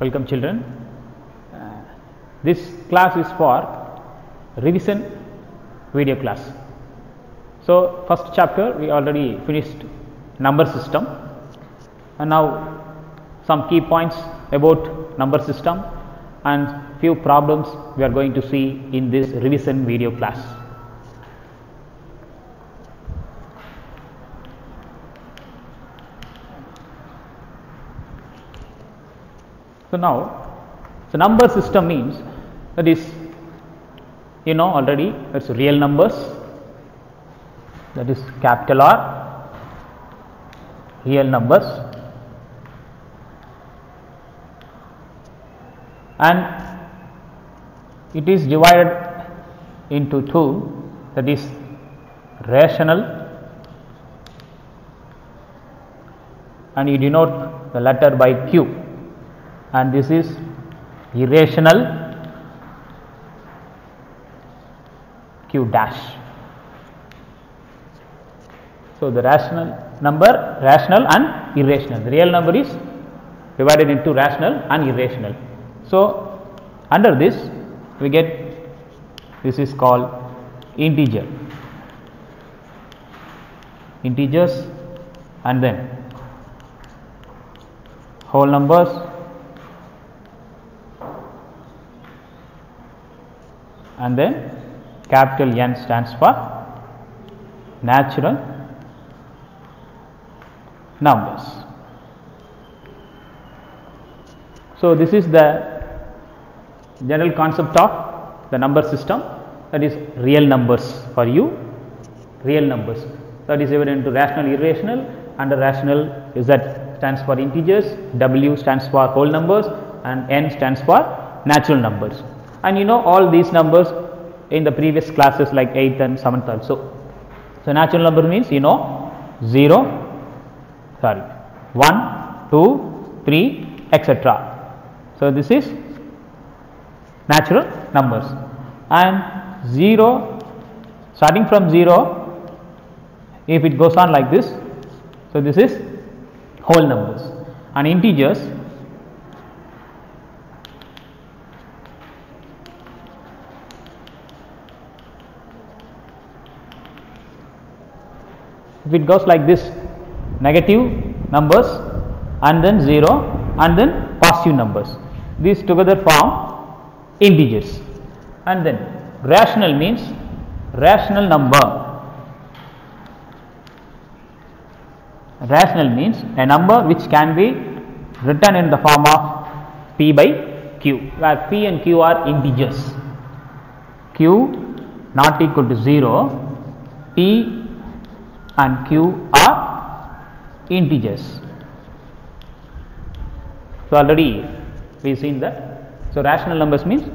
Welcome children. This class is for revision video class. So, first chapter we already finished number system, and now some key points about number system and few problems we are going to see in this revision video class. So, now the number system means that is already that is real numbers, that is capital R, real numbers, and it is divided into two, that is rational, and you denote the letter by Q, and this is irrational, Q dash. So, the rational number, rational and irrational. The real number is divided into rational and irrational. So, under this we get, this is called integer, integers, and then whole numbers, and then capital N stands for natural numbers. So, this is the general concept of the number system, that is real numbers for you, real numbers, that is divided into rational, irrational. Under rational is that stands for integers, W stands for whole numbers, and N stands for natural numbers. And all these numbers in the previous classes like 8th and 7th also. So, natural number means 1, 2, 3, etc. So, this is natural numbers, and 0, starting from 0, if it goes on like this, so this is whole numbers, and integers, if it goes like this, negative numbers, and then 0, and then positive numbers, these together form integers. And then rational means rational number, rational means a number which can be written in the form of P by Q, where P and Q are integers. Q not equal to 0, P and Q are integers. So, already we have seen that. So, rational numbers means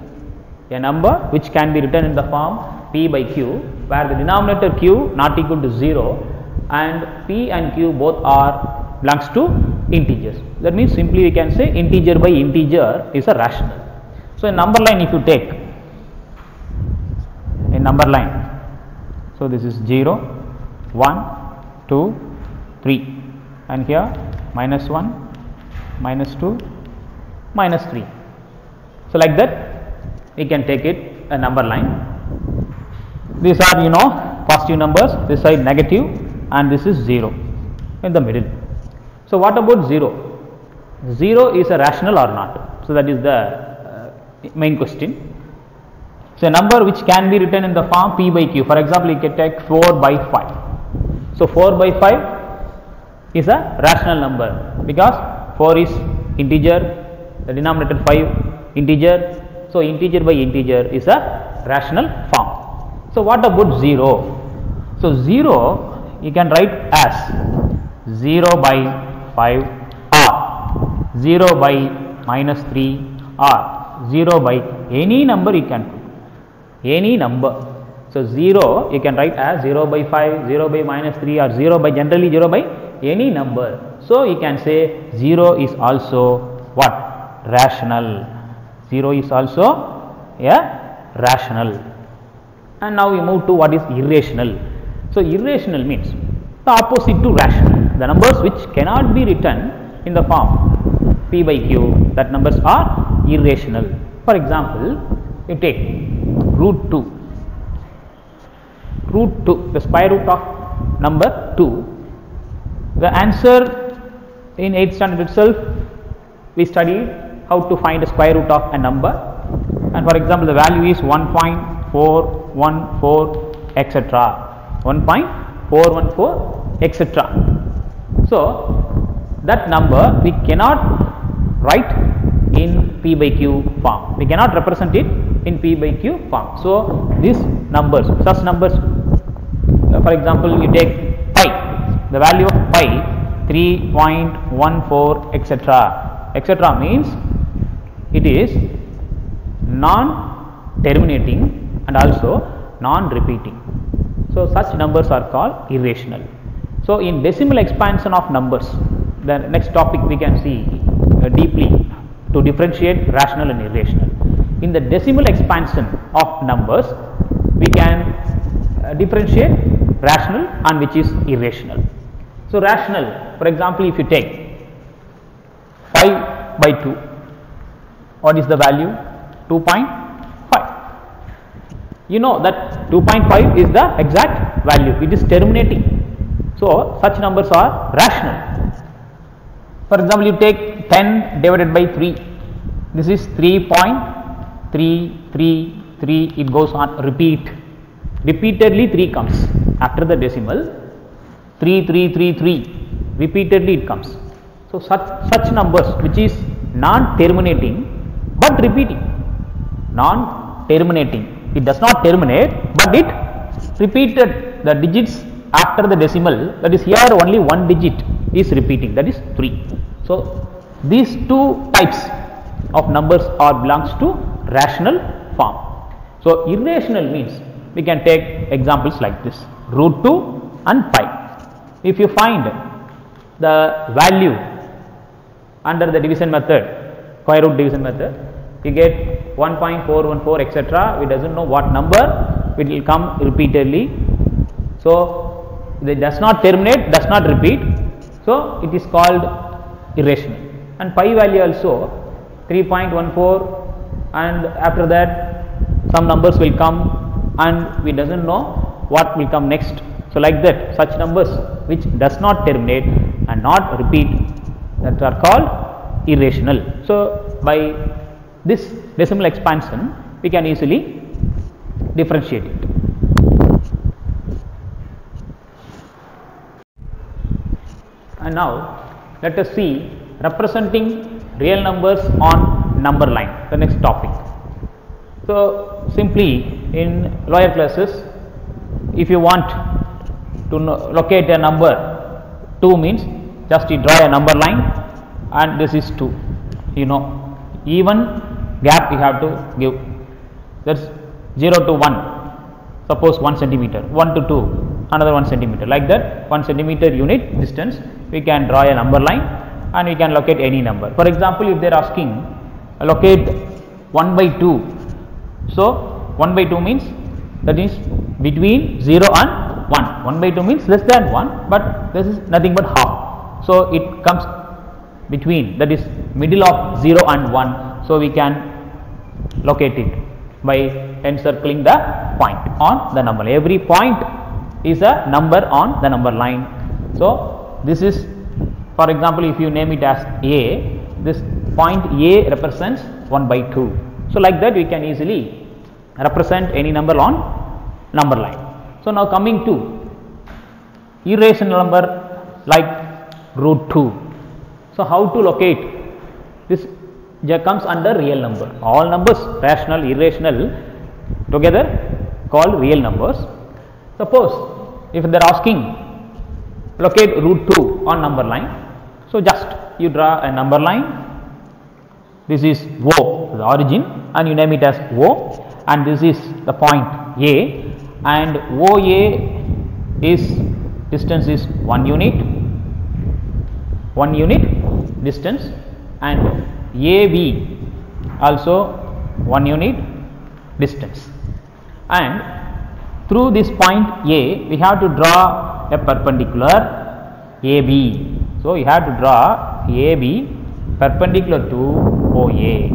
a number which can be written in the form P by Q, where the denominator Q not equal to 0 and P and Q both are belongs to integers. That means simply we can say integer by integer is a rational. So, in number line if you take, in number line, so this is 0, 1, 2, 3, and here minus 1, minus 2, minus 3. So, like that we can take it a number line. These are positive numbers, this side negative, and this is 0 in the middle. So, what about 0? 0 is a rational or not? So, that is the main question. So, a number which can be written in the form P by Q, for example, you can take 4 by 5. So, 4 by 5 is a rational number because 4 is integer, the denominator 5 integer. So, integer by integer is a rational form. So, what about 0? So, 0 you can write as 0 by 5 or 0 by minus 3 or 0 by any number you can put, any number. So, 0 you can write as 0 by 5, 0 by minus 3 or 0 by generally 0 by any number. So, you can say 0 is also what? Rational. 0 is also a rational. And now we move to what is irrational. So, irrational means the opposite to rational. The numbers which cannot be written in the form p by q, that numbers are irrational. For example, you take root 2, the square root of number 2. The answer in 8th standard itself, we studied how to find a square root of a number, and for example, the value is 1.414 etc. 1.414 etc. So that number we cannot write in p by q form, we cannot represent it in p by q form. So these numbers, such numbers, for example, you take pi, the value of pi 3.14 etc. means it is non-terminating and also non-repeating. So such numbers are called irrational. So in decimal expansion of numbers, the next topic we can see deeply to differentiate rational and irrational. In the decimal expansion of numbers, we can differentiate rational and which is irrational. So rational, for example, if you take 5 by 2, what is the value? 2.5. You know that 2.5 is the exact value, it is terminating. So such numbers are rational. For example, you take 10 divided by 3, this is 3.333, it goes on repeatedly 3 comes after the decimal, 3333, repeatedly it comes. So such numbers which is non-terminating but repeating, non-terminating, it does not terminate but it repeated the digits after the decimal, that is here only one digit is repeating, that is 3. So these two types of numbers are belongs to rational form. So irrational means we can take examples like this, root 2 and pi. If you find the value under the division method, square root division method, you get 1.414 etc. We doesn't know what number, it will come repeatedly. So it does not terminate, does not repeat, so it is called irrational. And pi value also 3.14, and after that some numbers will come and we doesn't know what will come next. So like that, such numbers which does not terminate and not repeat, that are called irrational. So by this decimal expansion we can easily differentiate it. And now let us see representing real numbers on number line, the next topic. So simply in lower classes, if you want to locate a number 2 means just you draw a number line and this is 2, you know, even gap you have to give, that's 0 to 1, suppose 1 centimeter, 1 to 2 another 1 centimeter, like that 1 centimeter unit distance we can draw a number line and we can locate any number. For example, if they are asking locate 1 by 2, so 1 by 2 means that is between 0 and 1, 1 by 2 means less than 1, but this is nothing but half, so it comes between, that is middle of 0 and 1, so we can locate it by encircling the point on the number. Every point is a number on the number line. So this is, for example, if you name it as A, this point A represents 1 by 2. So like that we can easily represent any number on number line. So now coming to irrational number like root 2. So how to locate this? Comes under real number. All numbers, rational, irrational, together called real numbers. Suppose if they are asking locate root 2 on number line, so just you draw a number line, this is O, the origin, and you name it as O, and this is the point A, and OA is distance is 1 unit distance, and AB also 1 unit distance, and through this point A we have to draw a perpendicular AB. So you have to draw AB perpendicular to OA.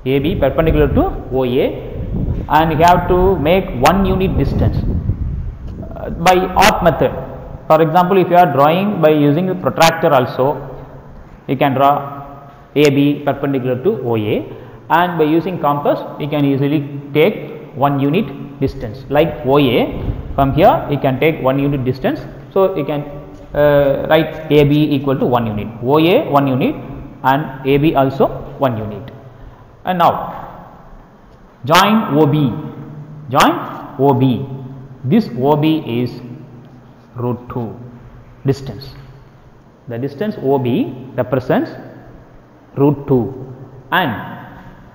AB perpendicular to OA, and you have to make 1 unit distance by arc method. For example, if you are drawing by using a protractor also, you can draw AB perpendicular to OA, and by using compass you can easily take 1 unit distance. Like OA, from here you can take 1 unit distance. So you can write AB equal to 1 unit, OA 1 unit, and AB also 1 unit. And now join OB. This OB is root 2 distance. The distance OB represents root 2, and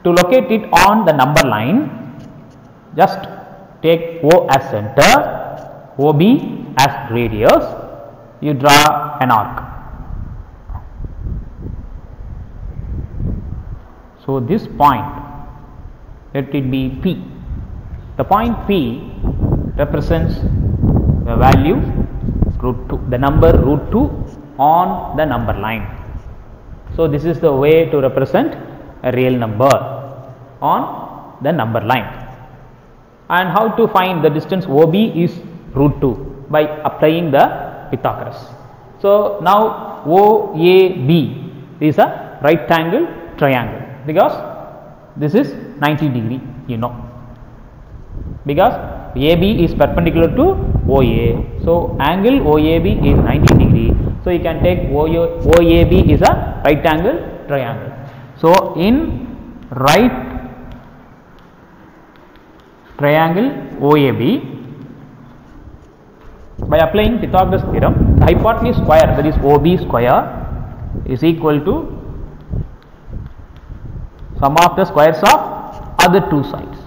to locate it on the number line, just take O as center, OB as radius, you draw an arc. So this point, let it be P. The point P represents the value root 2, the number root 2 on the number line. So this is the way to represent a real number on the number line. And how to find the distance OB is root 2 by applying the Pythagoras. So now OAB is a right angle triangle, because this is 90 degree, you know, because AB is perpendicular to OA. So angle OAB is 90 degree. So you can take OAB is a right angle triangle. So in right triangle OAB, by applying Pythagoras theorem, the hypotenuse square, that is OB square, is equal to sum of the squares of other two sides,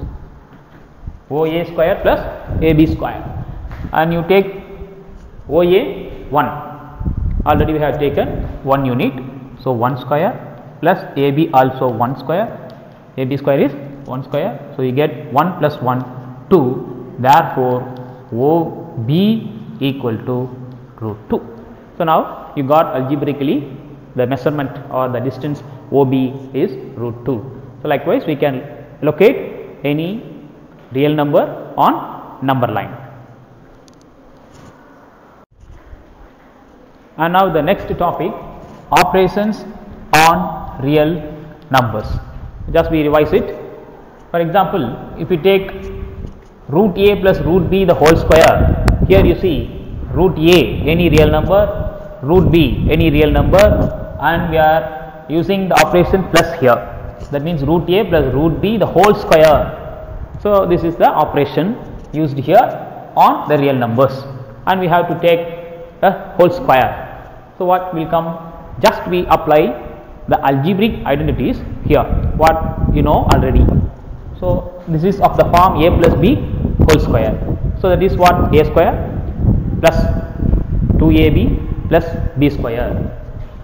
OA square plus AB square, and you take OA 1, already we have taken 1 unit, so 1 square plus AB also 1 square, AB square is 1 square, so you get 1 plus 1 2, therefore OB equal to root 2. So now you got algebraically the measurement or the distance OB is root 2. So likewise we can locate any real number on number line. And now the next topic, operations on real numbers. Just we revise it. For example, if you take root A plus root B the whole square, here you see root A any real number, root B any real number, and we are using the operation plus here, that means root A plus root B the whole square. So this is the operation used here on the real numbers, and we have to take the whole square. So what will come? Just we apply the algebraic identities here, what you know already. So this is of the form A plus B whole square. So that is what A square plus 2AB plus B square.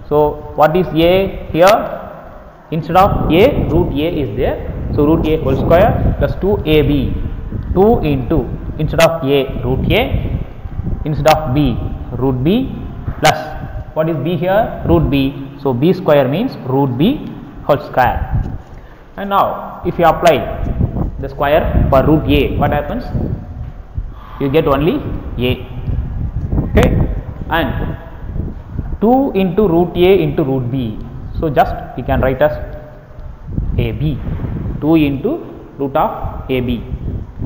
So what is A here? Instead of A, root A is there. So root A whole square plus 2AB, 2 into, instead of A, root A, instead of B, root B, plus what is B here? Root B. So B square means root B whole square. And now if you apply the square for root A, what happens? You get only A. Okay, and 2 into root A into root B. So just you can write as AB, 2 into root of AB,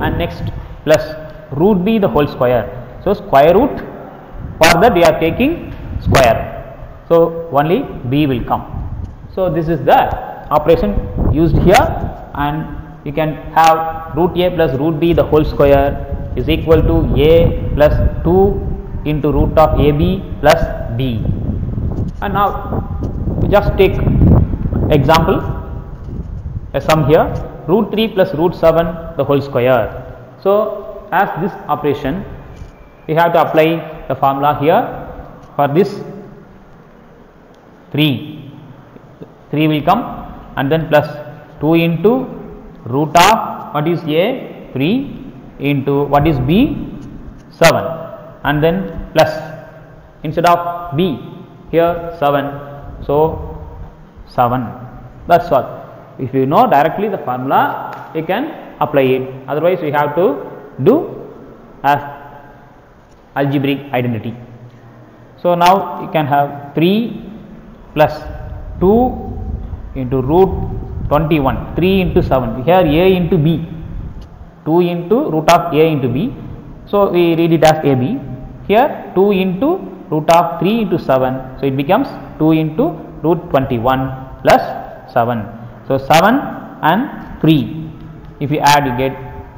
and next plus root B the whole square. So square root, for that we are taking square. So only B will come. So this is the operation used here, and you can have root A plus root B the whole square is equal to A plus 2 into root of AB plus B. And now we just take example, a sum here, root 3 plus root 7 the whole square. So as this operation we have to apply the formula here. For this 3 will come, and then plus 2 into root of what is A, 3, into what is B, 7, and then plus, instead of B here 7, so 7, that's all. If you know directly the formula, you can apply it, otherwise we have to do as algebraic identity. So now you can have 3 plus 2 into root 21, 3 into 7, here a into b, 2 into root of a into b, so we read it as ab, here 2 into root of 3 into 7, so it becomes 2 into root 21 plus 7, so 7 and 3, if you add you get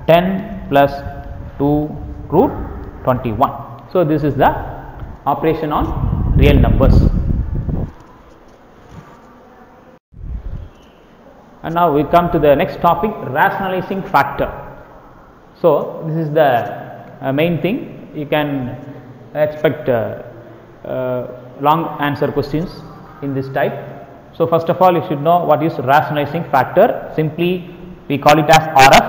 10 plus 2 root 21. So this is the operation on real numbers. And now we come to the next topic, rationalizing factor. So this is the main thing. You can expect long answer questions in this type. So first of all, you should know what is rationalizing factor. Simply we call it as RF.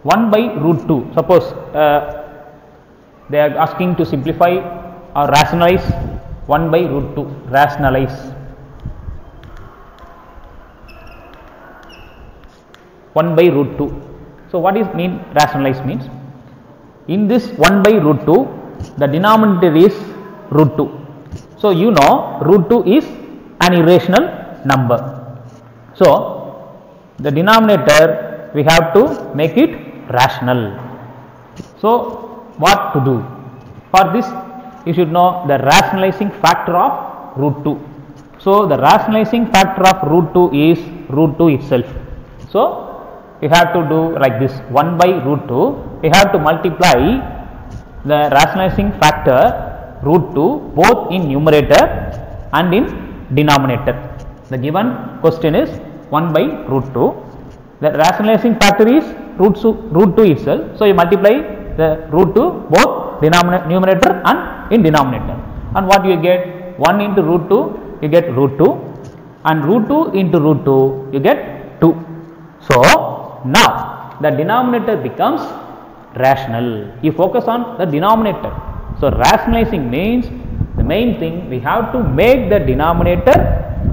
1 by root 2. Suppose they are asking to simplify or rationalize 1 by root 2. Rationalize 1 by root 2. So what is mean rationalize means? In this 1 by root 2, the denominator is root 2. So you know root 2 is an irrational number. So the denominator we have to make it rational. So what to do? For this you should know the rationalizing factor of root 2. So the rationalizing factor of root 2 is root 2 itself. So you have to do like this, 1 by root 2, you have to multiply the rationalizing factor root 2 both in numerator and in denominator. The given question is 1 by root 2, the rationalizing factor is root 2 itself. So you multiply the root 2 both numerator and in denominator, and what you get, 1 into root 2 you get root 2, and root 2 into root 2 you get 2. So now the denominator becomes rational. You focus on the denominator. So rationalizing means the main thing, we have to make the denominator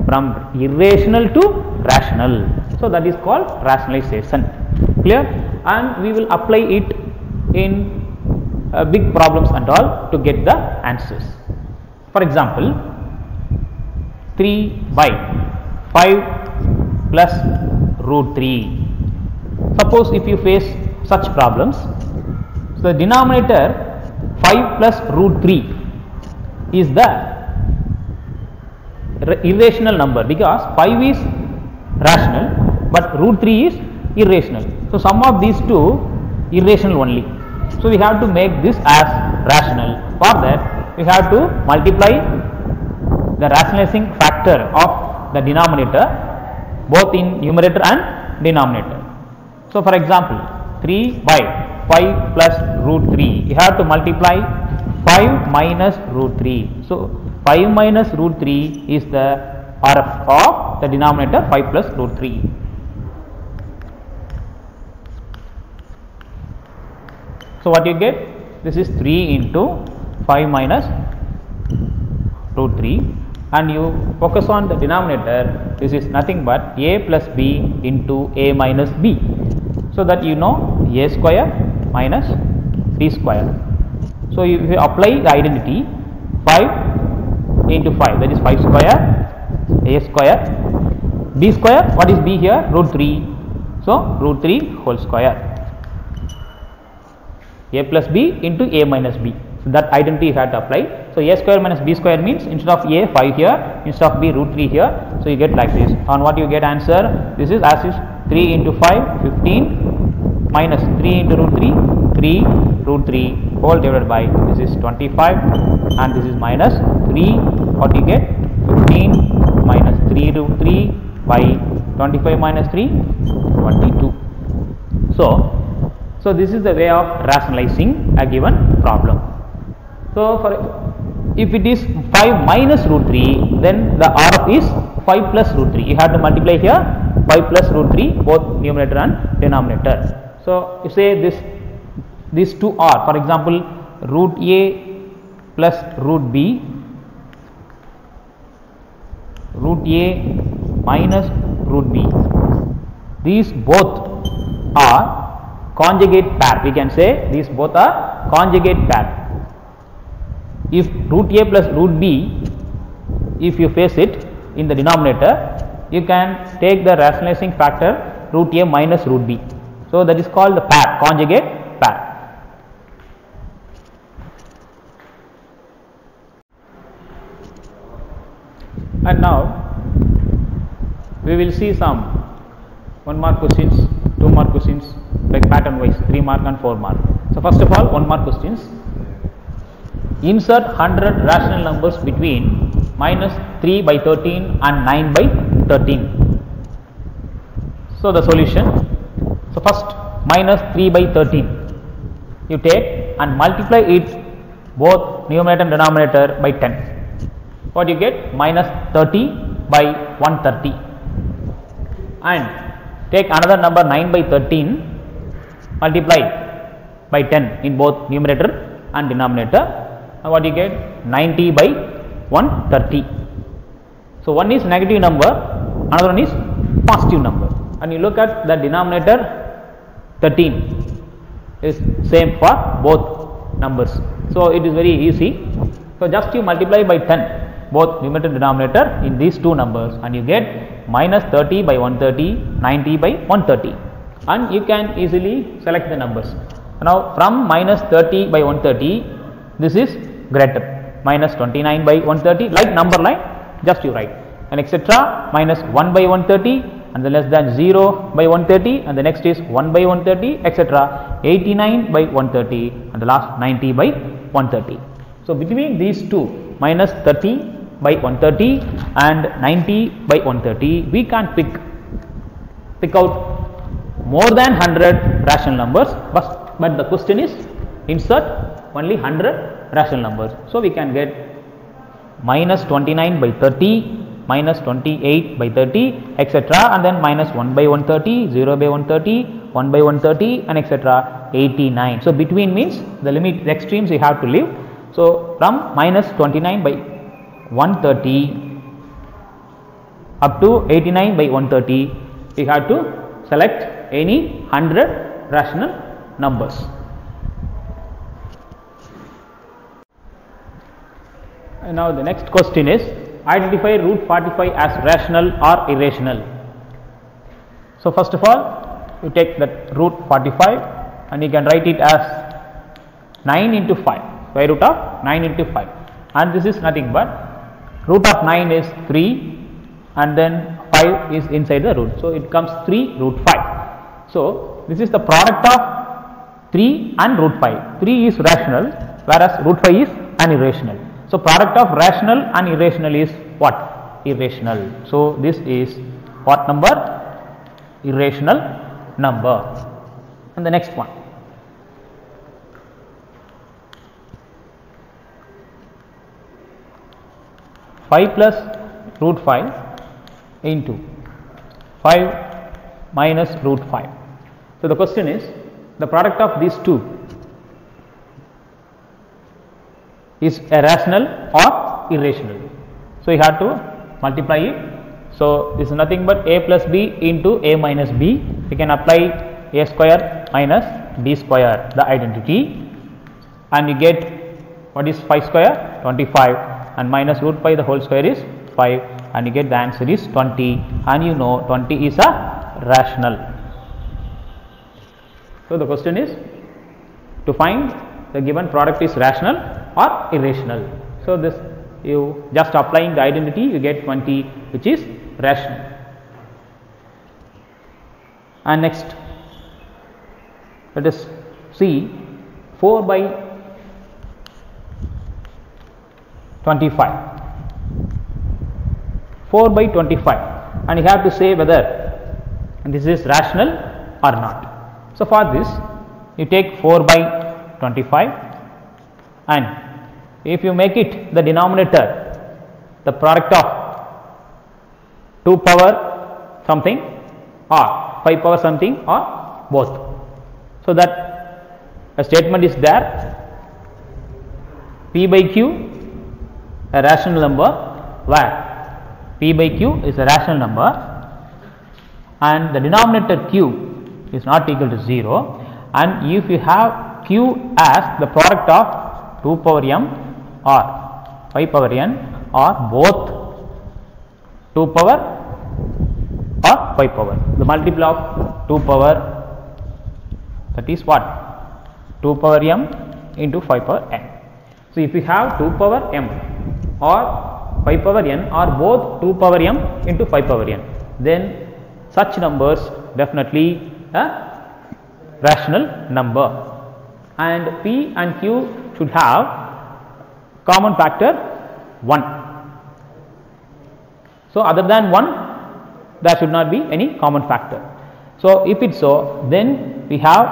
from irrational to rational. So that is called rationalization. Clear? And we will apply it in big problems and all to get the answers. For example, 3 by 5 plus root 3. Suppose if you face such problems, so the denominator 5 plus root 3 is the irrational number, because 5 is rational but root 3 is irrational. So sum of these two irrational only. So we have to make this as rational. For that we have to multiply the rationalizing factor of the denominator both in numerator and denominator. So for example, 3 by 5 plus root 3, you have to multiply 5 minus root 3. So 5 minus root 3 is the RF of the denominator 5 plus root 3. So what you get? This is 3 into 5 minus root 3, and you focus on the denominator. This is nothing but a plus b into a minus b. So that you know a square minus b square. So if you apply the identity, 5 into 5, that is 5 square, a square, b square, what is b here? Root 3. So root 3 whole square, a plus b into a minus b. So that identity you have to apply. So a square minus b square means instead of a 5 here, instead of b root 3 here. So you get like this. On what you get answer? This is as is 3 into 5, 15 minus 3 into root 3, 3 root 3 whole divided by, this is 25, and this is minus 3. What you get? 15 minus 3 root 3 by 25 minus 3, 22. So this is the way of rationalizing a given problem. So for if it is 5 minus root 3, then the RF is 5 plus root 3. You have to multiply here 5 plus root 3 both numerator and denominator. So you say these two are, for example, root a plus root b root a minus root b. These both are conjugate pair. We can say these both are conjugate pair. If root a plus root b, if you face it in the denominator, you can take the rationalizing factor root a minus root b. So that is called the pair, conjugate pair. And now we will see some 1 mark questions, 2 mark questions, like pattern wise, 3 mark and 4 mark. So first of all, 1 mark questions. Insert 100 rational numbers between minus 3 by 13 and 9 by 13. So the solution. So first, minus 3 by 13. You take and multiply it both numerator and denominator by 10. What you get? Minus 30 by 130. And take another number 9 by 13, multiply by 10 in both numerator and denominator. And what you get? 90 by 130. So one is negative number, another one is positive number. And you look at the denominator, 13 is same for both numbers. So it is very easy. So just you multiply by 10 both numerator and denominator in these two numbers, and you get minus 30 by 130, 90 by 130, and you can easily select the numbers. Now from minus 30 by 130, this is greater, minus 29 by 130, like number line, just you write, and etc. Minus 1 by 130, and the less than 0 by 130, and the next is 1 by 130, etc. 89 by 130, and the last 90 by 130. So between these two, minus 30 by 130 and 90 by 130, we can pick out more than 100 rational numbers, but the question is insert only 100 rational numbers. So we can get minus 29 by 30, minus 28 by 30, etc. and then minus 1 by 130, 0 by 130, 1 by 130, and etc. 89. So between means the limit, the extremes you have to leave. So from minus 29 by 130 up to 89 by 130, we have to select any 100 rational numbers. And now the next question is, identify root 45 as rational or irrational. So first of all, you take that root 45 and you can write it as 9 into 5, square root of 9 into 5, and this is nothing but root of 9 is 3 and then 5 is inside the root. So it comes 3 root 5. So this is the product of 3 and root 5. 3 is rational, whereas root 5 is an irrational. So product of rational and irrational is what? Irrational. So this is what number? Irrational number. And the next one. 5 plus root 5 into 5 minus root 5. So the question is, the product of these two is a rational or irrational. So you have to multiply it. So this is nothing but a plus b into a minus b. We can apply a square minus b square, the identity, and you get what is 5 square? 25. And minus root 5 the whole square is 5, and you get the answer is 20, and you know 20 is a rational. So the question is to find the given product is rational or irrational. So this, you just applying the identity, you get 20, which is rational. And next, let us see 4 by 25. 4 by 25, and you have to say whether this is rational or not. So for this, you take 4 by 25, and if you make it the denominator, the product of 2 power something or 5 power something or both. So that a statement is there, P by Q a rational number where p by q is a rational number and the denominator q is not equal to 0, and if you have q as the product of 2 power m or 5 power n or both 2 power or 5 power, the multiple of 2 power, that is what, 2 power m into 5 power n. So, if you have 2 power m or 5 power n or both 2 power m into 5 power n, then such numbers definitely a rational number, and p and q should have common factor 1. So, other than 1 there should not be any common factor. So, if it is so, then we have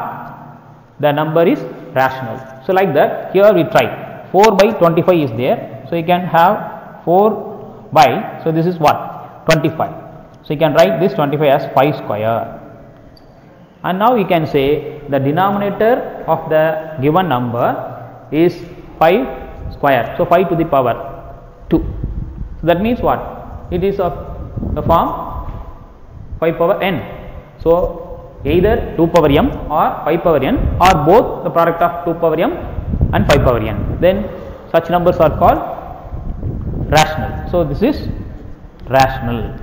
the number is rational. So, like that here we try 4 by 25 is there. So, you can have 4 by, so this is what, 25. So, you can write this 25 as 5 square, and now you can say the denominator of the given number is 5 square. So, 5 to the power 2. So, that means what, it is of the form 5 power n. So, either 2 power m or 5 power n or both the product of 2 power m and 5 power n, then such numbers are called rational. So, this is rational.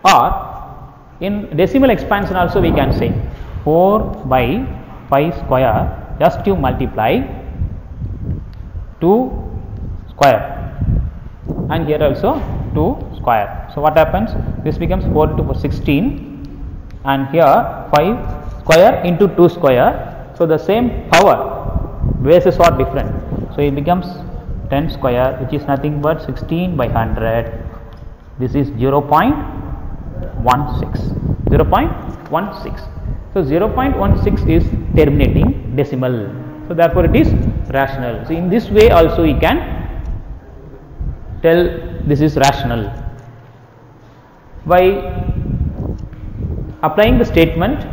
Or in decimal expansion also we can say 4 by 5 square, just you multiply 2 square and here also 2 square. So, what happens, this becomes 4 into 4 16 and here 5 square into 2 square. So, the same power bases are different. So, it becomes 10 square, which is nothing but 16 by 100. This is 0.16. 0.16. So, 0.16 is terminating decimal. So, therefore, it is rational. So, in this way also we can tell this is rational. By applying the statement,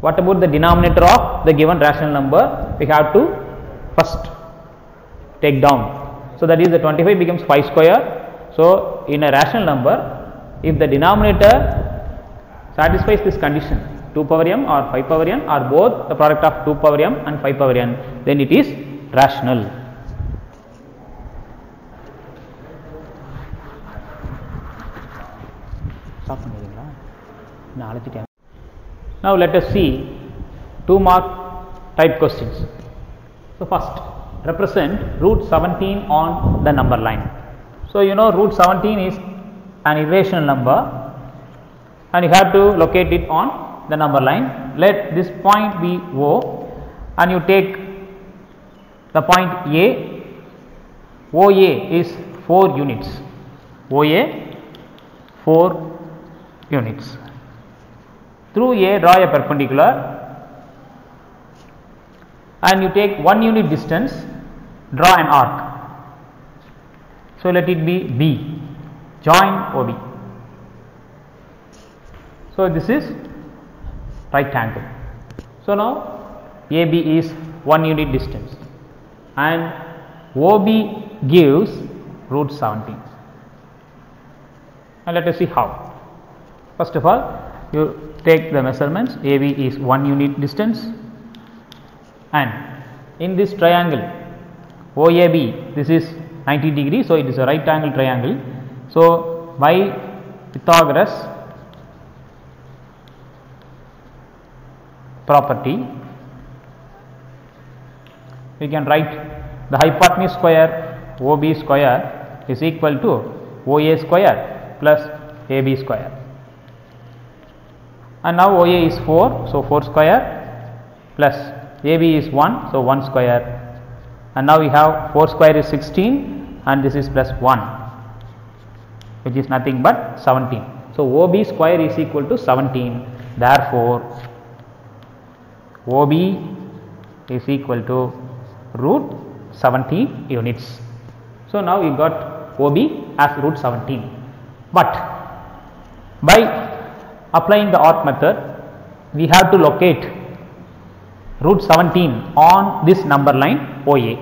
what about the denominator of the given rational number, we have to first take down. So, that is the 25 becomes 5 square. So, in a rational number, if the denominator satisfies this condition 2 power m or 5 power n or both the product of 2 power m and 5 power n, then it is rational. Now, let us see 2 mark type questions. So, first represent root 17 on the number line. So, you know root 17 is an irrational number and you have to locate it on the number line. Let this point be O and you take the point A. OA is 4 units. OA 4 units. Through A draw a perpendicular and you take 1 unit distance, draw an arc. So, let it be B, join OB. So, this is right angle. So, now AB is 1 unit distance and OB gives root 17. Now, let us see how. First of all, you take the measurements. AB is 1 unit distance and in this triangle OAB, this is 90 degrees. So, it is a right angle triangle. So, by Pythagoras property, we can write the hypotenuse square OB square is equal to OA square plus AB square. And now OA is 4, so 4 square plus AB is 1, so 1 square, and now we have 4 square is 16 and this is plus 1, which is nothing but 17. So, OB square is equal to 17, therefore, OB is equal to root 17 units. So, now we got OB as root 17, but by applying the arc method, we have to locate root 17 on this number line OA.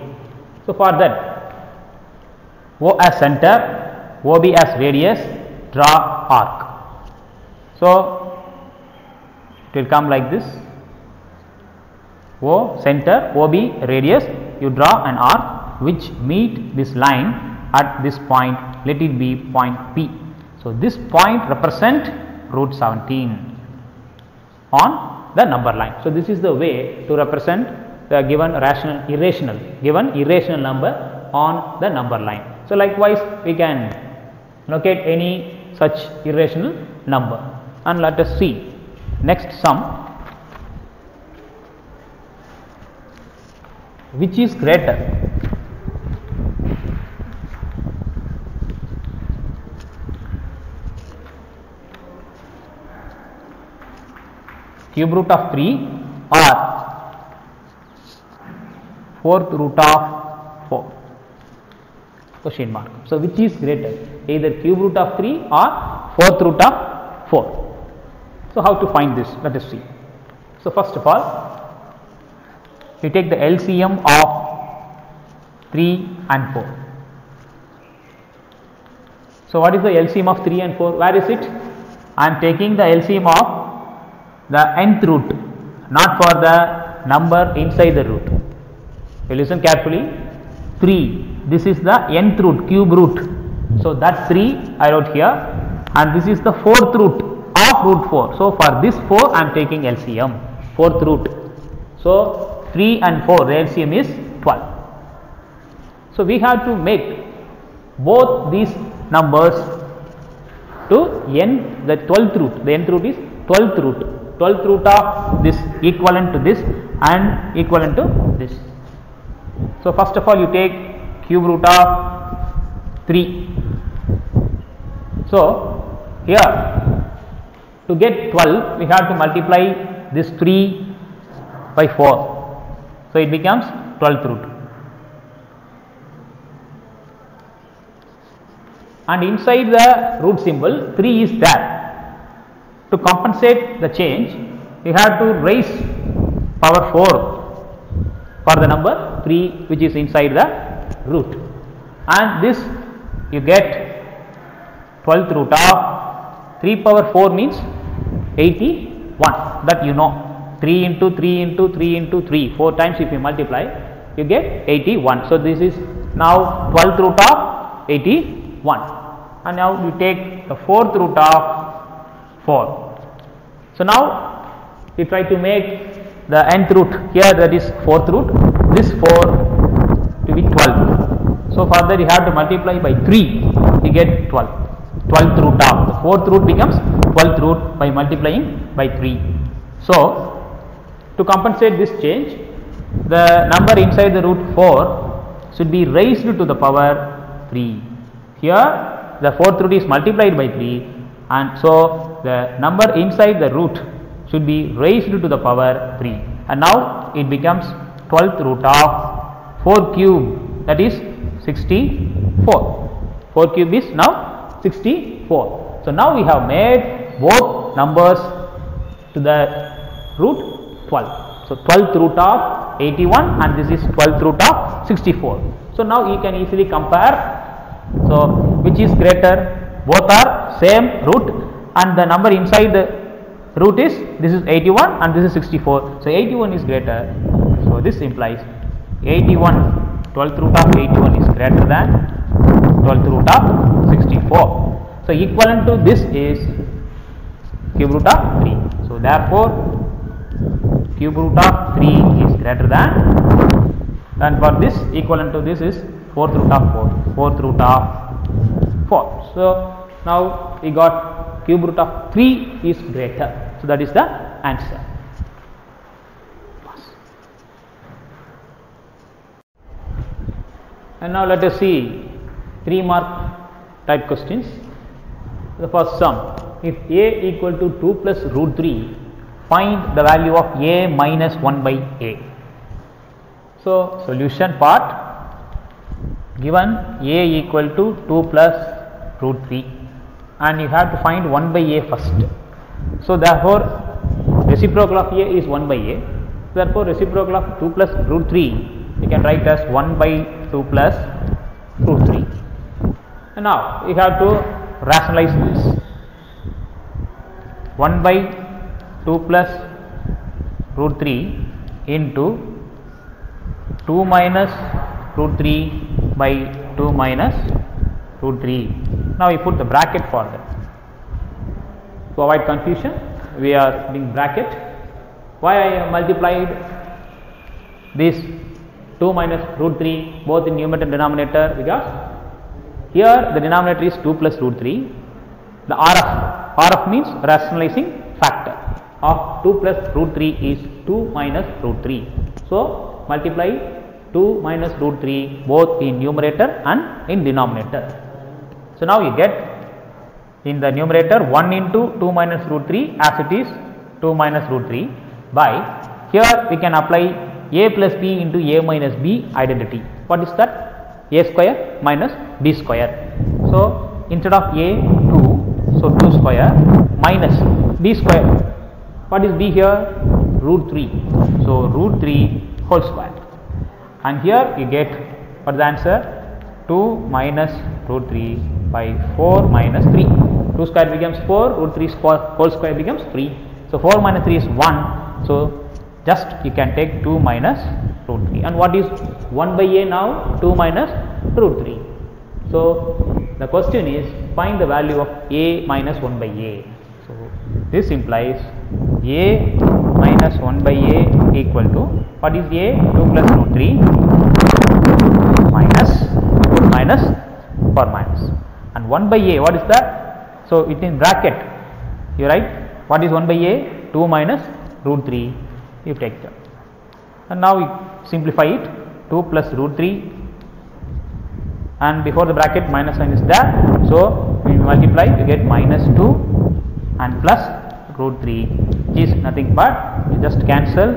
So, for that O as center, OB as radius, draw arc. So it will come like this: O center, OB radius, you draw an arc which meet this line at this point, let it be point P. So this point represent root 17 on the number line. So this is the way to represent the given irrational number on the number line. So likewise we can locate any such irrational number, and let us see next sum. Which is greater? Cube root of 3 or fourth root of 4? Question mark. So which is greater? Either cube root of 3 or fourth root of 4. So how to find this? Let us see. So first of all, we take the LCM of 3 and 4. So what is the LCM of 3 and 4? Where is it? I am taking the LCM of the nth root, not for the number inside the root. You listen carefully. 3, this is the nth root, cube root. So that 3 I wrote here, and this is the fourth root of root 4. So for this 4 I am taking LCM, fourth root. So 3 and 4, the LCM is 12. So we have to make both these numbers to n, the 12th root. The nth root is 12th root. 12th root of this equivalent to this and equivalent to this. So first of all you take cube root of 3. So here to get 12 we have to multiply this 3 by 4. So it becomes 12th root. And inside the root symbol 3 is there. To compensate the change, we have to raise power 4 for the number 3 which is inside the root, and this you get 12th root of 3 power 4 means 81, that you know. 3 into 3 into 3 into 3, 4 times if you multiply you get 81. So this is now 12th root of 81, and now you take the 4th root of 4. So now we try to make the nth root here, that is 4th root, this 4 to be 12. So further you have to multiply by 3, you get 12. 12th root of the 4th root becomes 12th root by multiplying by 3. So to compensate this change, the number inside the root 4 should be raised to the power 3. Here the 4th root is multiplied by 3, and so the number inside the root should be raised to the power 3, and now it becomes 12th root of 4 cube, that is 64. 4 cube is now 64. So now we have made both numbers to the root 12. So 12th root of 81 and this is 12th root of 64. So now you can easily compare. So which is greater? Both are same root, and the number inside the root is, this is 81 and this is 64. So 81 is greater. So this implies 81, 12th root of 81 is greater than 12th root of 64. So equivalent to this is cube root of 3. So therefore cube root of 3 is greater than, and for this equivalent to this is 4th root of 4, 4th root of 4. So now we got cube root of 3 is greater. So that is the answer. And now let us see 3 mark type questions. The first sum: if a equal to 2 plus root 3, find the value of a minus 1 by a. So solution part: given a equal to 2 plus root 3, and you have to find 1 by a first. So therefore reciprocal of a is 1 by a. Therefore reciprocal of 2 plus root 3 you can write as 1 by 2 plus root 3. And now we have to rationalize this. 1 by 2 plus root 3 into 2 minus root 3 by 2 minus root 3. Now we put the bracket for that. To avoid confusion, we are doing bracket. Why I multiplied this 2 minus root 3 both in numerator and denominator? Because here the denominator is 2 plus root 3. The RF means rationalizing factor of 2 plus root 3 is 2 minus root 3. So multiply 2 minus root 3 both in numerator and in denominator. So now you get in the numerator 1 into 2 minus root 3 as it is 2 minus root 3 by, here we can apply a plus b into a minus b identity. What is that? A square minus b square. So instead of a 2, so 2 square minus b square. What is b here? Root 3. So root 3 whole square. And here you get, what is the answer? 2 minus root 3 by 4 minus 3. 2 square becomes 4, root 3 whole square becomes 3. So 4 minus 3 is 1. So just you can take 2 minus root 3. And what is 1 by a now? 2 minus root 3. So the question is, find the value of a minus 1 by a. So this implies a minus 1 by a equal to, what is a? 2 plus root 3 minus for minus. And 1 by a, what is that? So it in bracket you write, what is 1 by a? 2 minus root 3, you take that. And now we simplify it, 2 plus root 3 and before the bracket minus sign is there. So we multiply, you get minus 2 and plus root 3, which is nothing but you just cancel,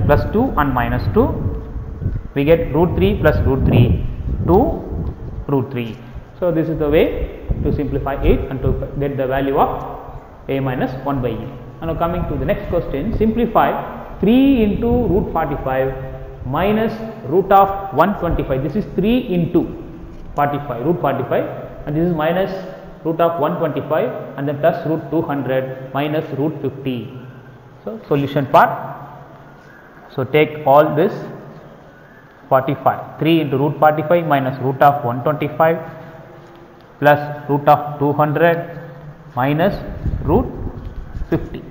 plus 2 and minus 2, we get root 3 plus root 3 to root 3. So this is the way to simplify it and to get the value of a minus 1 by a. And now coming to the next question, simplify 3 into root 45 minus root of 125. This is 3 into 45, root 45, and this is minus root of 125 and then plus root 200 minus root 50. So solution part. So take all this 45, 3 into root 45 minus root of 125 plus root of 200 minus root 50.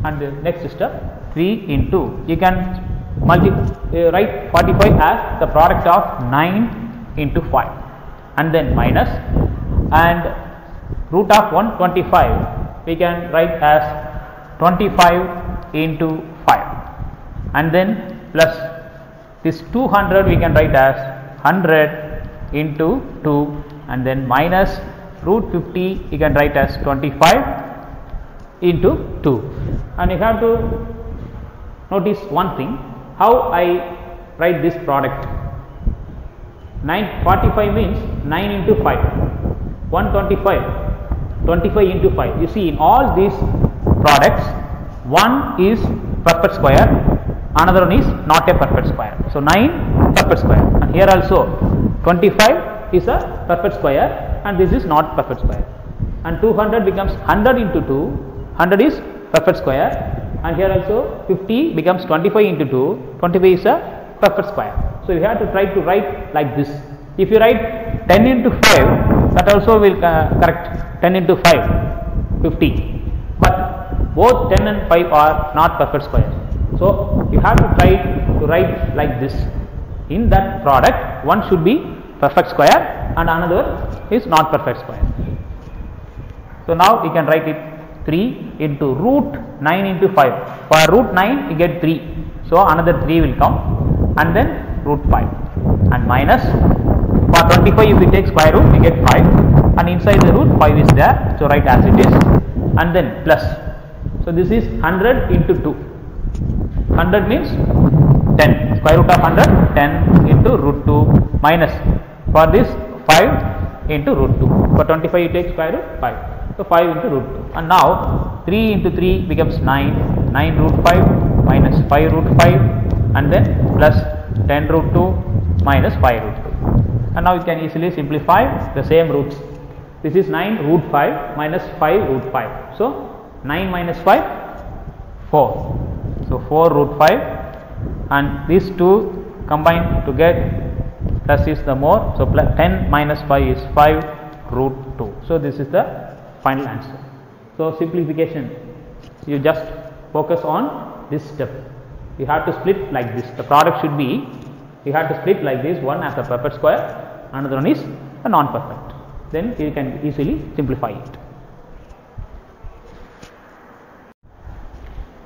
And the next step, 3 into, you can write 45 as the product of 9 into 5 and then minus, and root of 125 we can write as 25 into 5 and then plus this 200 we can write as 100 into 2 and then minus root 50 you can write as 25 into 2. And you have to notice one thing, how I write this product. 45 means 9 into 5, 125, 25 into 5. You see, in all these products, one is perfect square, another one is not a perfect square. So 9 perfect square, and here also 25 is a perfect square and this is not perfect square, and 200 becomes 100 into 2, 100 is perfect square, and here also 50 becomes 25 into 2, 25 is a perfect square. So you have to try to write like this. If you write 10 into 5, that also will correct, 10 into 5, 50, but both 10 and 5 are not perfect squares. So you have to try to write like this. In that product, one should be perfect square and another is not perfect square. So now we can write it 3 into root 9 into 5. For root 9 you get 3, so another 3 will come, and then root 5 and minus, for 25 if we take square root we get 5 and inside the root 5 is there, so write as it is, and then plus. So this is 100 into 2, 100 means 10, square root of 100, 10 into root 2 minus, for this 5 into root 2, for 25 you take square root 5, so 5 into root 2, and now 3 into 3 becomes 9, 9 root 5 minus 5 root 5 and then plus 10 root 2 minus 5 root 2. And now you can easily simplify the same roots. This is 9 root 5 minus 5 root 5. So 9 minus 5, 4. So 4 root 5, and these two combined to get plus is the more. So 10 minus 5 is 5 root 2. So this is the final answer. So simplification, you just focus on this step. You have to split like this. The product should be, you have to split like this, one as a perfect square, another one is a non-perfect. Then you can easily simplify it.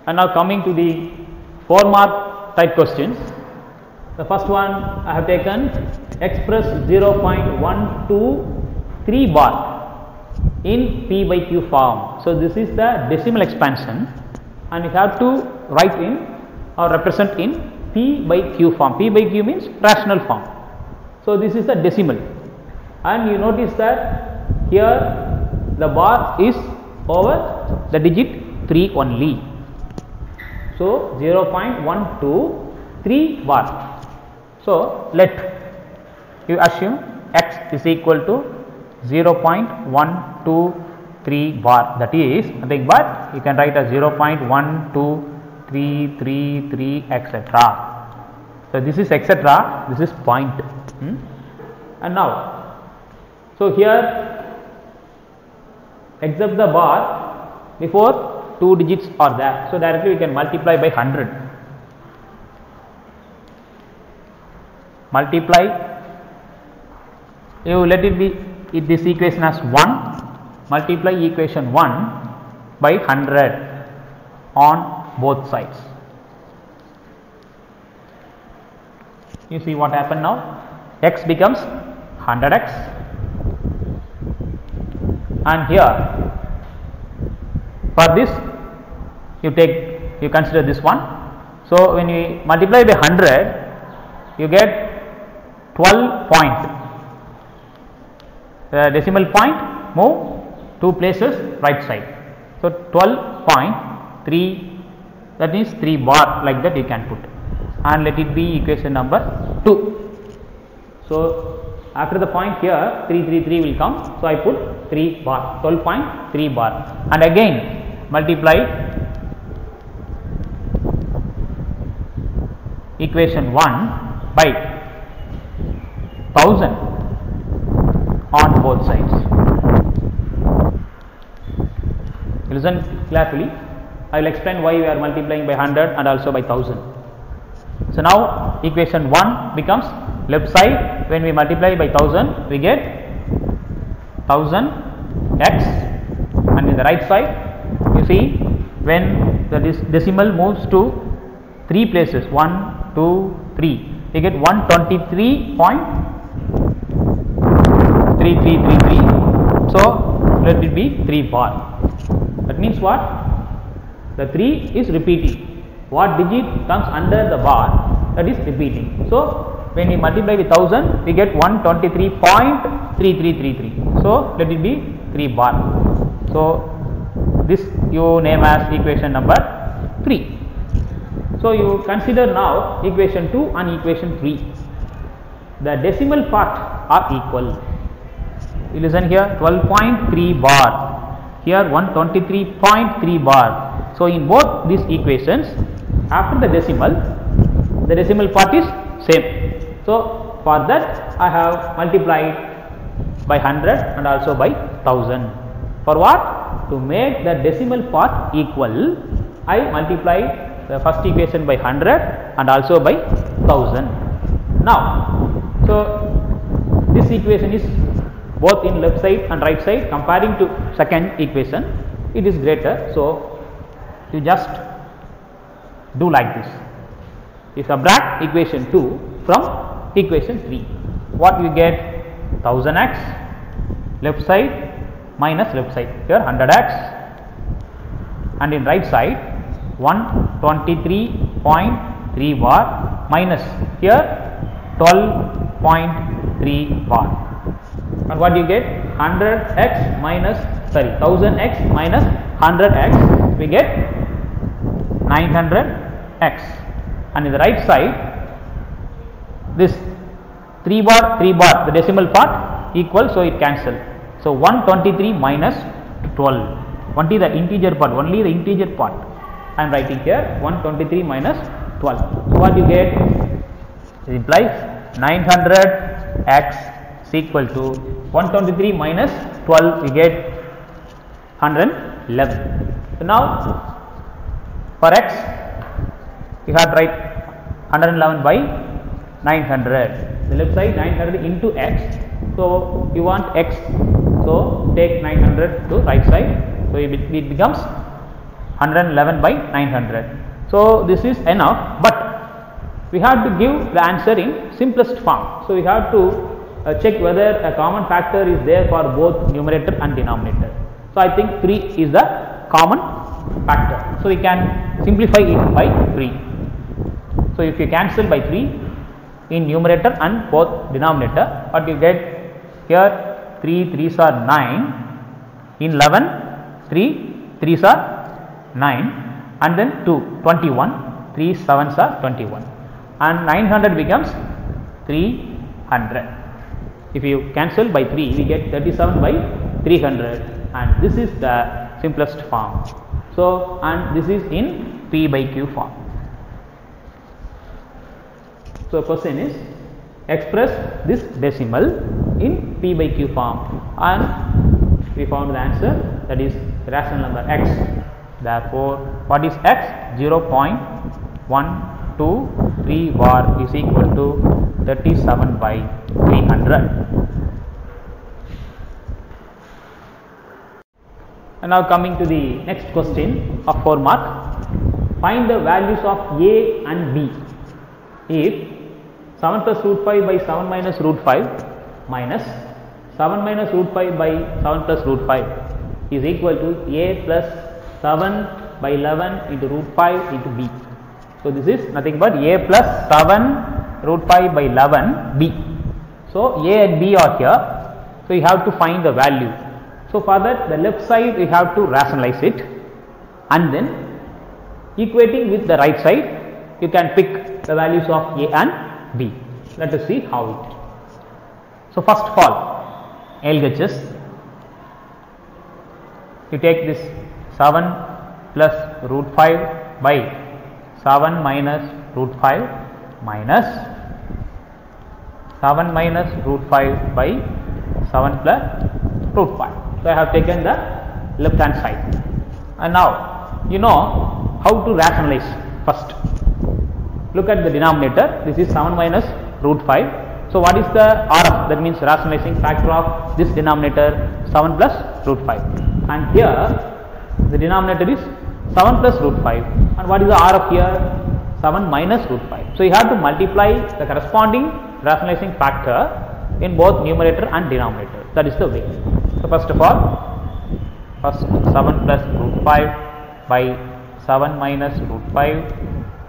And now coming to the 4 mark type questions. The first one I have taken, express 0.123 bar in P by Q form. So this is the decimal expansion, and you have to write in or represent in P by Q form. P by Q means rational form. So this is the decimal, and you notice that here the bar is over the digit 3 only. So 0.123 bar. So let you assume x is equal to 0.123 bar, that is nothing but you can write as 0.12333 etc. So this is etc, this is point. And now, so here except the bar, before 2 digits are there, so directly we can multiply by 100. Multiply, you let it be this equation as 1, multiply equation 1 by 100 on both sides. You see what happened now? X becomes 100x, and here for this you consider this one. So when you multiply by 100, you get 12 point. The decimal point move 2 places right side. So 12.3, that means 3 bar, like that you can put, and let it be equation number 2. So after the point here 333 will come, so I put 3 bar, 12.3 bar, and again multiply equation 1 by 1000 on both sides. Listen carefully, I will explain why we are multiplying by 100 and also by 1000. So now equation 1 becomes left side, when we multiply by 1000 we get 1000x, and in the right side you see when the decimal moves to 3 places, 1, 2, 3, you get 123.3333. So let it be 3 bar. That means what? The 3 is repeating. What digit comes under the bar, that is repeating. So when we multiply with 1000, we get 123.3333. So let it be 3 bar. So this you name as equation number 3. So you consider now equation 2 and equation 3. The decimal part are equal. You listen here, 12.3 bar, here 123.3 bar. So in both these equations, after the decimal part is same. So for that I have multiplied by 100 and also by 1000. For what? To make the decimal part equal, I multiplied the first equation by 100 and also by 1000. Now, so this equation is both in left side and right side. Comparing to second equation, it is greater. So you just do like this. You subtract equation 2 from equation 3. What you get? 1000x left side minus left side, here 100x, and in right side 123.3 bar minus here 12.3 bar, and what you get? 100x minus 1000x minus 100x, we get 900x, and in the right side this 3 bar, the decimal part equal, so it cancel. So 123 minus 12, only the integer part, I am writing here 123 minus 12. So what you get? It implies 900x is equal to 123 minus 12, we get 111. So now for x you have to write 111 by 900, the left side 900 into x. So you want x, so take 900 to right side, so it becomes 111 by 900. So this is enough, but we have to give the answer in simplest form. So we have to check whether a common factor is there for both numerator and denominator. So I think 3 is the common factor. So we can simplify it by 3. So if you cancel by 3 in numerator and both denominator, what you get here? 3 3s are 9, in 11 3 3s are 9, and then 2 21, 3 7s are 21, and 900 becomes 300. If you cancel by 3, we get 37 by 300, and this is the simplest form. So and this is in P by Q form. So question is, express this decimal in P by Q form, and we found the answer, that is rational number x. Therefore what is x? 0.123 bar is equal to 37 by 300. And now coming to the next question of 4 mark. Find the values of a and b if 7 plus root 5 by 7 minus root 5 minus 7 minus root 5 by 7 plus root 5 is equal to a plus 7 by 11 into root 5 into b. So this is nothing but a plus 7 root 5 by 11 b. So a and b are here, so you have to find the value. So for that, the left side we have to rationalize it, and then equating with the right side you can pick the values of a and b. Let us see how it. So first of all, LHS, you take this 7 plus root 5 by 7 minus root 5 minus 7 minus root 5 by 7 plus root 5. So I have taken the left hand side, and now you know how to rationalize. First look at the denominator, this is 7 minus root 5. So what is the RF? That means rationalizing factor of this denominator, 7 plus root 5, and here the denominator is 7 plus root 5, and what is the RF here? 7 minus root 5. So you have to multiply the corresponding rationalizing factor in both numerator and denominator. That is the way. So first of all, 7 plus root 5 by 7 minus root 5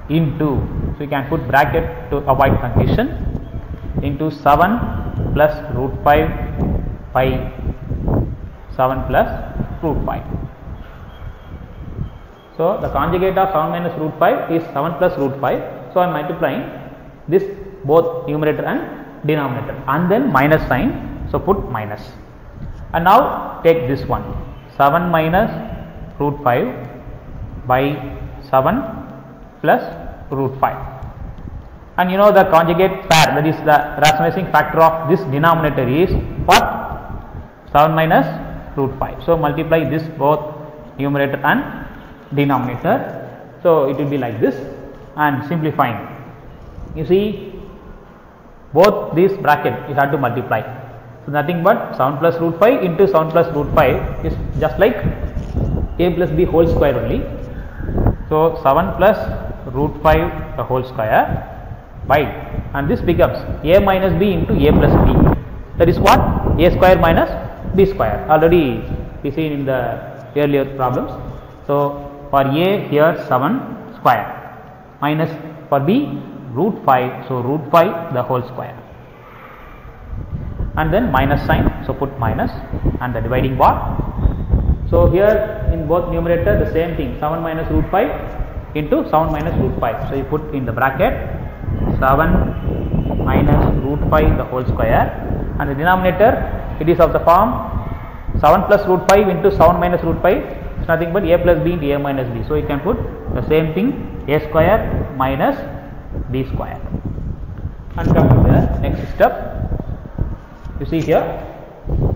into, so you can put bracket to avoid confusion, into 7 plus root 5 by 7 plus root 5. So the conjugate of 7 minus root 5 is 7 plus root 5. So I am multiplying this both numerator and denominator, and then minus sign, so put minus. And now take this one, 7 minus root 5 by 7 plus root 5, and you know the conjugate pair, that is the rationalizing factor of this denominator is what? 7 minus root 5. So multiply this both numerator and denominator, so it will be like this, and simplifying, you see both these bracket you have to multiply. So nothing but 7 plus root 5 into 7 plus root 5 is just like a plus b whole square only. So 7 plus root 5 the whole square by, and this becomes a minus b into a plus b, that is what? A square minus b square, already we seen in the earlier problems. So for a here 7 square minus for b root 5, so root 5 the whole square, and then minus sign, so put minus and the dividing bar. So here in both numerator the same thing, 7 minus root 5 into 7 minus root 5. So you put in the bracket 7 minus root 5 the whole square, and the denominator it is of the form 7 plus root 5 into 7 minus root 5 is nothing but a plus b into a minus b. So you can put the same thing, a square minus b square. And come to the next step. You see here,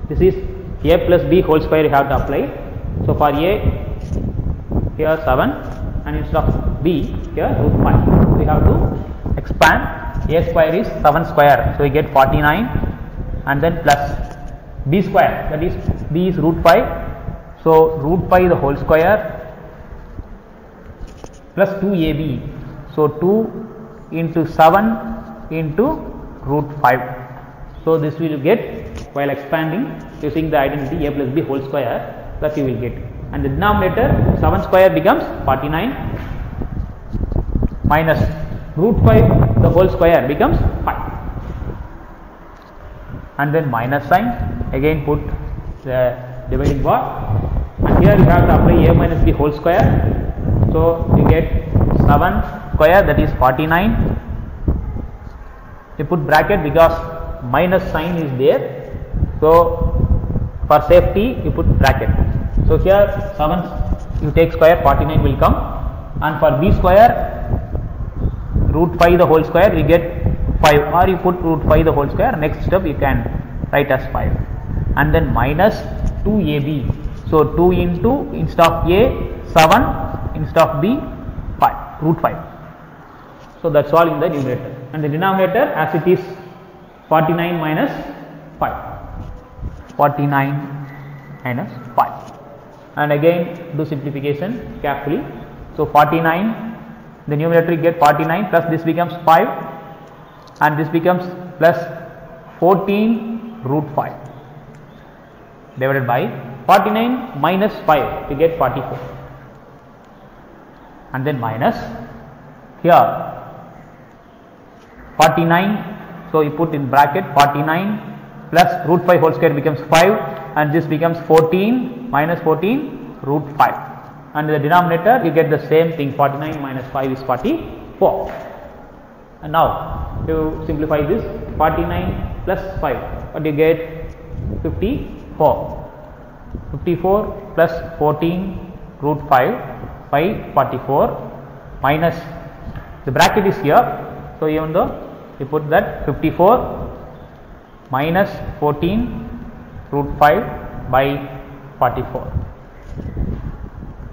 this is a plus b whole square you have to apply. So for a, here 7, and instead of b, here root 5. We have to expand. A square is 7 square, so we get 49, and then plus b square, that is b is root 5, so root 5 the whole square plus 2ab, so 2 into 7 into root 5. So this we will get while expanding using the identity a plus b whole square, that you will get, and the denominator 7 square becomes 49 minus root 5 the whole square becomes 5, and then minus sign, again put the dividing bar, and here you have to apply a minus b whole square. So you get 7 square, that is 49. You put bracket because minus sign is there, so for safety you put bracket. So here 7 you take square, 49 will come, and for b square root 5 the whole square we get 5, or you put root 5 the whole square. Next step you can write as 5, and then minus 2ab, so 2 into, instead of a 7, instead of b 5, root 5. So that's all in the numerator, and the denominator as it is 49 minus 5, 49 minus 5, and again do simplification carefully. So 49, the numerator you get 49 plus this becomes 5, and this becomes plus 14 root 5 divided by 49 minus 5 you get 44, and then minus here 49, so you put in bracket 49 plus root 5 whole square becomes 5, and this becomes 14 minus 14 root 5, and the denominator you get the same thing, 49 minus 5 is 44. And now you simplify this, 49 plus 5, what do you get? 54. 54 plus 14 root 5 by 44 minus, the bracket is here, so even though you put that 54 minus 14 root 5 by 44.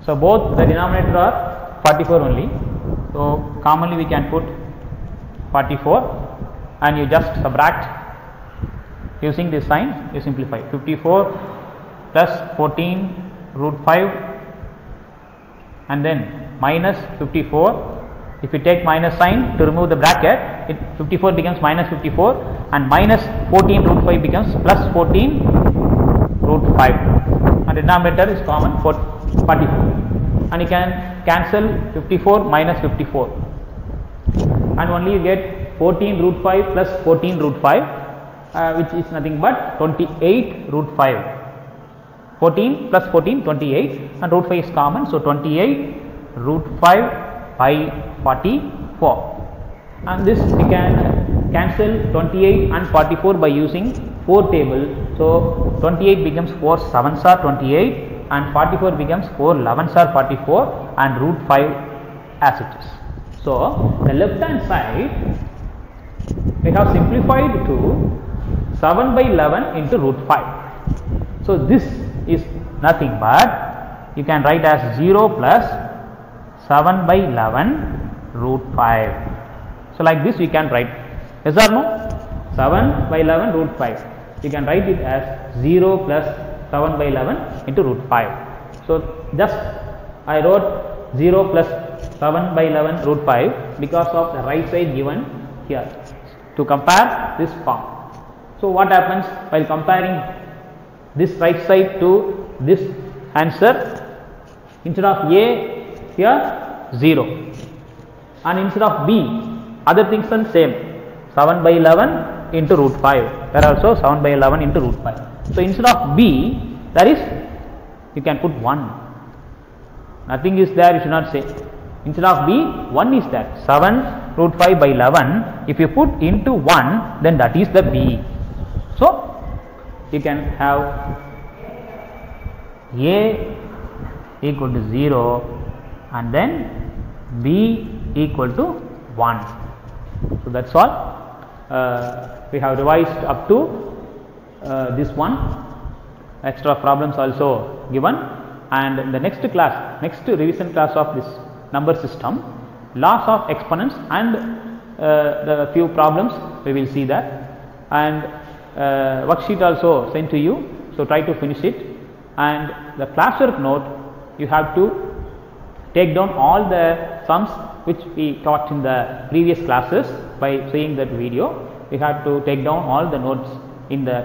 So both the denominator are 44 only, so commonly we can put 44, and you just subtract using this sign, you simplify 54 plus 14 root 5, and then minus 54. If you take minus sign to remove the bracket, 54 becomes minus 54, and minus 14 root 5 becomes plus 14 root 5, and the denominator is common, 44, and you can cancel 54 minus 54, and only you get 14 root 5 plus 14 root 5, which is nothing but 28 root 5. 14 plus 14, 28, and root 5 is common, so 28 root 5 by 44, and this we can cancel 28 and 44 by using 4 table. So 28 becomes 4 7s are 28, and 44 becomes 4 11s are 44, and root 5 as it is. So the left hand side we have simplified to 7 by 11 into root 5. So this is nothing but you can write as 0 plus 7 by 11 root 5. So like this we can write, yes or no? 7 by 11 root 5, you can write it as 0 plus 7 by 11 into root 5. So just I wrote 0 plus 7 by 11 root 5 because of the right side given here to compare this form. So what happens while comparing this right side to this answer? Instead of A here 0, and instead of B other things are same, 7 by 11 into root 5, there also 7 by 11 into root 5. So instead of B there is, you can put 1, nothing is there, you should not say. Instead of B 1 is there, 7 root 5 by 11. If you put into 1, then that is the b. So you can have a equal to 0 and then b equal to 1. So that's all. We have revised up to this one. Extra problems also given, and in the next class, next revision class of this number system, laws of exponents and the few problems we will see that, and worksheet also sent to you. So try to finish it, and the classwork note you have to take down all the sums which we taught in the previous classes. By seeing that video, we have to take down all the notes in the